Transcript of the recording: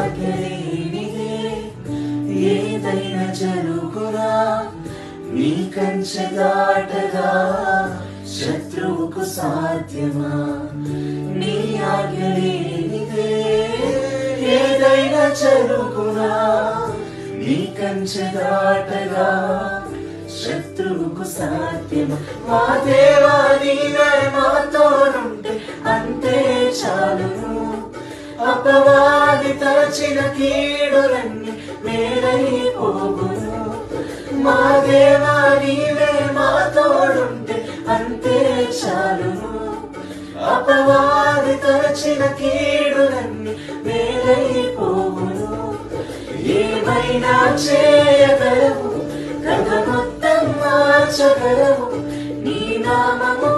ఆజ్ఞలేనిదే ఏదైనా జరుగునా నీ కంచె దాటగా శత్రువుకు సాధ్యమా నీ ఆజ్ఞలేనిదే ఏదైనా జరుగునా నీ కంచె దాటగా శత్రువుకు సాధ్యమా మా దేవా నీవే మాతోనుంటే అంతే చాలును అపవాది తలచిన కీడులన్నీ మేలైపోవును మా దేవా నీవే మాతోడుంటే అంతే చాలును అపవాది తలచిన కీడులన్నీ మేలైపోవును ఏమైనా చేయగలవు కథ మొత్తం మార్చగలవు నీ నామము